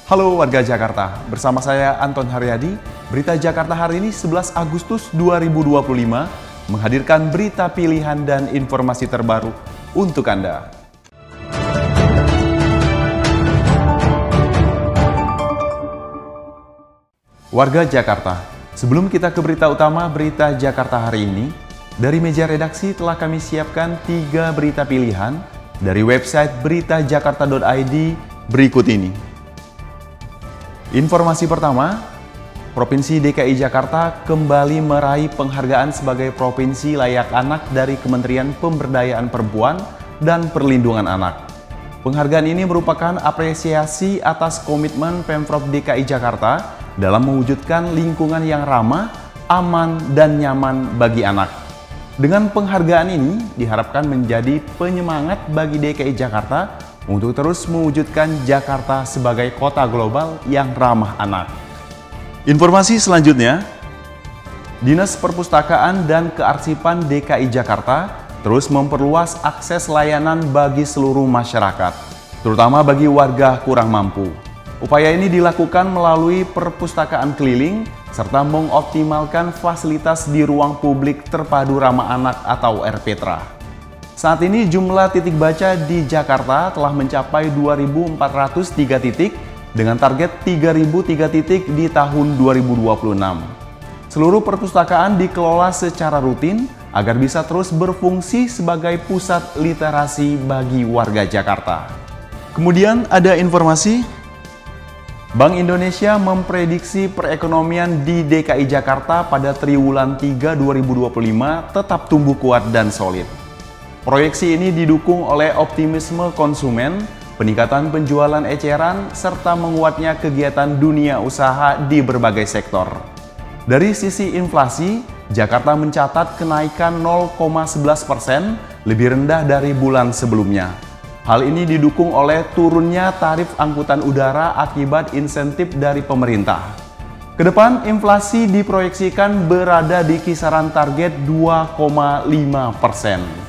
Halo warga Jakarta, bersama saya Anton Haryadi. Berita Jakarta hari ini 11 Agustus 2025 menghadirkan berita pilihan dan informasi terbaru untuk Anda. Warga Jakarta, sebelum kita ke berita utama berita Jakarta hari ini, dari meja redaksi telah kami siapkan 3 berita pilihan dari website beritajakarta.id berikut ini. Informasi pertama, Provinsi DKI Jakarta kembali meraih penghargaan sebagai Provinsi Layak Anak dari Kementerian Pemberdayaan Perempuan dan Perlindungan Anak. Penghargaan ini merupakan apresiasi atas komitmen Pemprov DKI Jakarta dalam mewujudkan lingkungan yang ramah, aman, dan nyaman bagi anak. Dengan penghargaan ini diharapkan menjadi penyemangat bagi DKI Jakarta untuk terus mewujudkan Jakarta sebagai kota global yang ramah anak. Informasi selanjutnya, Dinas Perpustakaan dan Kearsipan DKI Jakarta terus memperluas akses layanan bagi seluruh masyarakat, terutama bagi warga kurang mampu. Upaya ini dilakukan melalui perpustakaan keliling, serta mengoptimalkan fasilitas di ruang publik terpadu ramah anak atau RPTRA. Saat ini jumlah titik baca di Jakarta telah mencapai 2.403 titik dengan target 3.003 titik di tahun 2026. Seluruh perpustakaan dikelola secara rutin agar bisa terus berfungsi sebagai pusat literasi bagi warga Jakarta. Kemudian ada informasi, Bank Indonesia memprediksi perekonomian di DKI Jakarta pada triwulan 3 2025 tetap tumbuh kuat dan solid. Proyeksi ini didukung oleh optimisme konsumen, peningkatan penjualan eceran, serta menguatnya kegiatan dunia usaha di berbagai sektor. Dari sisi inflasi, Jakarta mencatat kenaikan 0,11%, lebih rendah dari bulan sebelumnya. Hal ini didukung oleh turunnya tarif angkutan udara akibat insentif dari pemerintah. Kedepan, inflasi diproyeksikan berada di kisaran target 2,5%.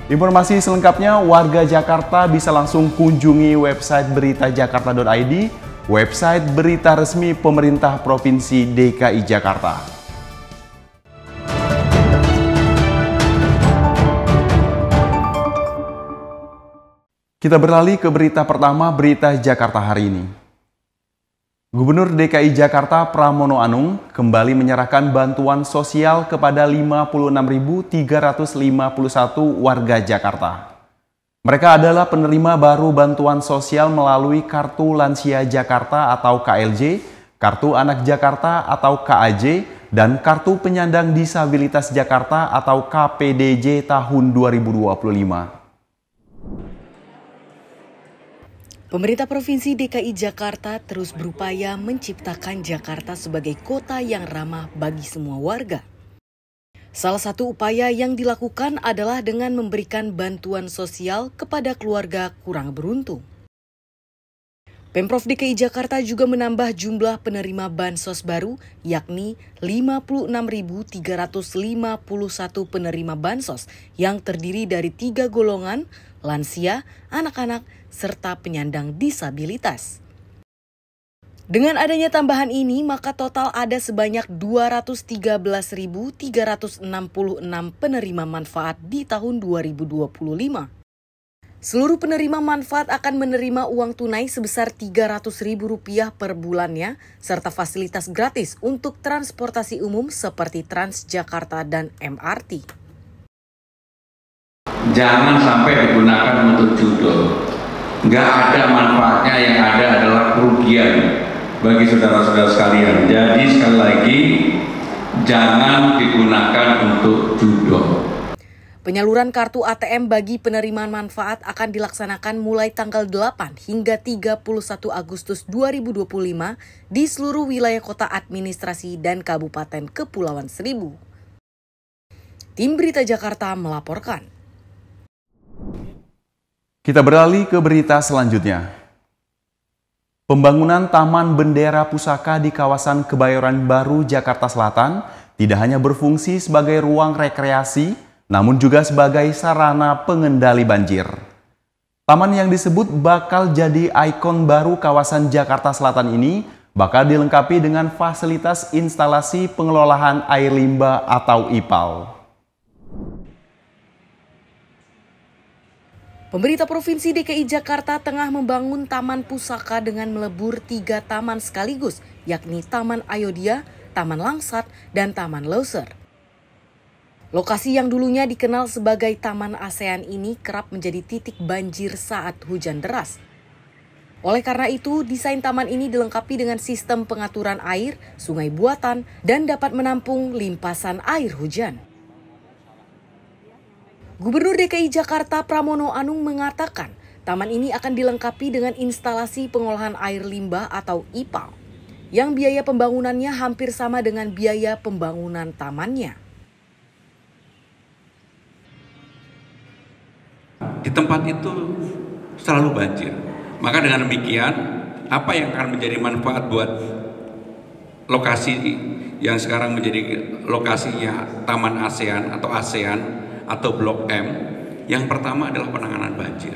Informasi selengkapnya, warga Jakarta bisa langsung kunjungi website beritajakarta.id, website berita resmi pemerintah Provinsi DKI Jakarta. Kita beralih ke berita pertama, berita Jakarta hari ini. Gubernur DKI Jakarta Pramono Anung kembali menyerahkan bantuan sosial kepada 56.351 warga Jakarta. Mereka adalah penerima baru bantuan sosial melalui Kartu Lansia Jakarta atau KLJ, Kartu Anak Jakarta atau KAJ, dan Kartu Penyandang Disabilitas Jakarta atau KPDJ tahun 2025. Pemerintah Provinsi DKI Jakarta terus berupaya menciptakan Jakarta sebagai kota yang ramah bagi semua warga. Salah satu upaya yang dilakukan adalah dengan memberikan bantuan sosial kepada keluarga kurang beruntung. Pemprov DKI Jakarta juga menambah jumlah penerima bansos baru, yakni 56.351 penerima bansos yang terdiri dari 3 golongan, lansia, anak-anak, serta penyandang disabilitas. Dengan adanya tambahan ini, maka total ada sebanyak 213.366 penerima manfaat di tahun 2025. Seluruh penerima manfaat akan menerima uang tunai sebesar Rp300.000 per bulannya, serta fasilitas gratis untuk transportasi umum seperti Transjakarta dan MRT. Jangan sampai digunakan untuk judo. Nggak ada manfaatnya, yang ada adalah kerugian bagi saudara-saudara sekalian. Jadi sekali lagi, jangan digunakan untuk judo. Penyaluran kartu ATM bagi penerimaan manfaat akan dilaksanakan mulai tanggal 8 hingga 31 Agustus 2025 di seluruh wilayah kota administrasi dan Kabupaten Kepulauan Seribu. Tim Berita Jakarta melaporkan. Kita beralih ke berita selanjutnya. Pembangunan Taman Bendera Pusaka di kawasan Kebayoran Baru, Jakarta Selatan tidak hanya berfungsi sebagai ruang rekreasi, namun juga sebagai sarana pengendali banjir. Taman yang disebut bakal jadi ikon baru kawasan Jakarta Selatan ini bakal dilengkapi dengan fasilitas instalasi pengelolaan air limbah atau IPAL. Pemerintah Provinsi DKI Jakarta tengah membangun taman pusaka dengan melebur 3 taman sekaligus, yakni Taman Ayodhya, Taman Langsat, dan Taman Loser. Lokasi yang dulunya dikenal sebagai Taman ASEAN ini kerap menjadi titik banjir saat hujan deras. Oleh karena itu, desain taman ini dilengkapi dengan sistem pengaturan air, sungai buatan, dan dapat menampung limpasan air hujan. Gubernur DKI Jakarta Pramono Anung mengatakan, taman ini akan dilengkapi dengan instalasi pengolahan air limbah atau IPAL, yang biaya pembangunannya hampir sama dengan biaya pembangunan tamannya. Di tempat itu selalu banjir. Maka dengan demikian, apa yang akan menjadi manfaat buat lokasi yang sekarang menjadi lokasinya Taman ASEAN atau Blok M, yang pertama adalah penanganan banjir.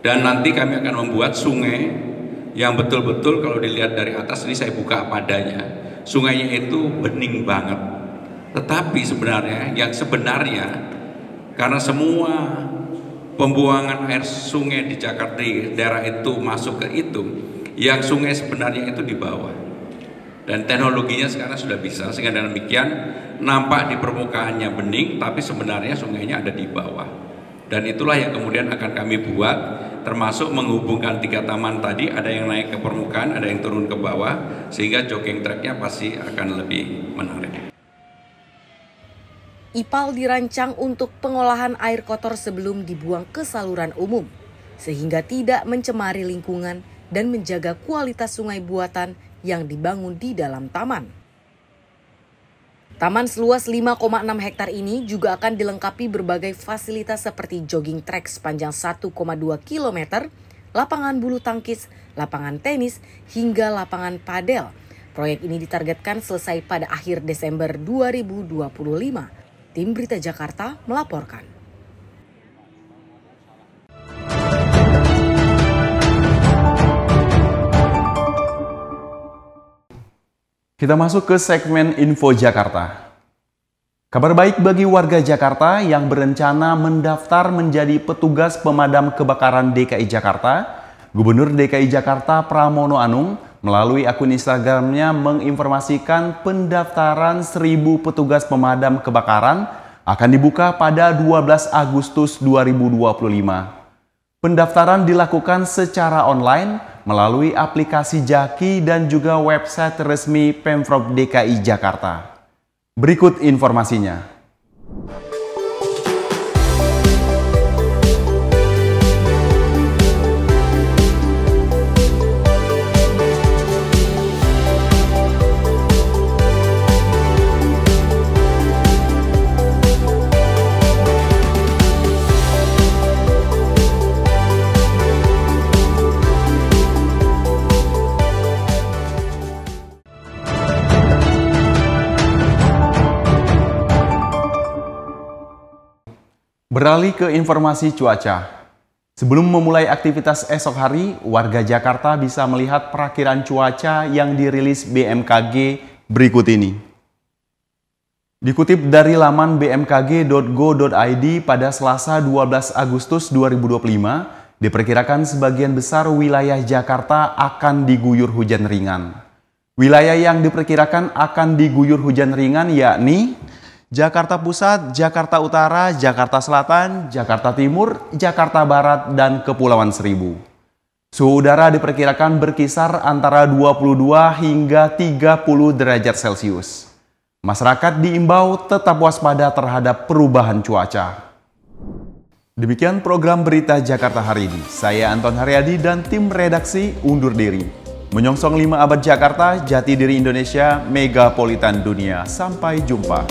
Dan nanti kami akan membuat sungai yang betul-betul kalau dilihat dari atas, ini saya buka apa adanya. Sungainya itu bening banget. Tetapi sebenarnya karena semua pembuangan air sungai di Jakarta di daerah itu masuk ke itu, yang sungai sebenarnya itu di bawah. Dan teknologinya sekarang sudah bisa, sehingga dengan demikian nampak di permukaannya bening, tapi sebenarnya sungainya ada di bawah. Dan itulah yang kemudian akan kami buat, termasuk menghubungkan 3 taman tadi, ada yang naik ke permukaan, ada yang turun ke bawah, sehingga jogging tracknya pasti akan lebih menarik. IPAL dirancang untuk pengolahan air kotor sebelum dibuang ke saluran umum, sehingga tidak mencemari lingkungan dan menjaga kualitas sungai buatan yang dibangun di dalam taman. Taman seluas 5,6 hektar ini juga akan dilengkapi berbagai fasilitas seperti jogging track sepanjang 1,2 km, lapangan bulu tangkis, lapangan tenis, hingga lapangan padel. Proyek ini ditargetkan selesai pada akhir Desember 2025. Tim Berita Jakarta melaporkan. Kita masuk ke segmen Info Jakarta. Kabar baik bagi warga Jakarta yang berencana mendaftar menjadi petugas pemadam kebakaran DKI Jakarta. Gubernur DKI Jakarta Pramono Anung melalui akun Instagramnya menginformasikan pendaftaran 1.000 petugas pemadam kebakaran akan dibuka pada 12 Agustus 2025. Pendaftaran dilakukan secara online melalui aplikasi Jaki dan juga website resmi Pemprov DKI Jakarta. Berikut informasinya. Beralih ke informasi cuaca. Sebelum memulai aktivitas esok hari, warga Jakarta bisa melihat perakiran cuaca yang dirilis BMKG berikut ini. Dikutip dari laman bmkg.go.id pada Selasa 12 Agustus 2025, diperkirakan sebagian besar wilayah Jakarta akan diguyur hujan ringan. Wilayah yang diperkirakan akan diguyur hujan ringan yakni Jakarta Pusat, Jakarta Utara, Jakarta Selatan, Jakarta Timur, Jakarta Barat, dan Kepulauan Seribu. Suhu udara diperkirakan berkisar antara 22 hingga 30 derajat Celcius. Masyarakat diimbau tetap waspada terhadap perubahan cuaca. Demikian program Berita Jakarta hari ini. Saya Anton Haryadi dan tim redaksi undur diri. Menyongsong 5 abad Jakarta, jati diri Indonesia, megapolitan dunia. Sampai jumpa.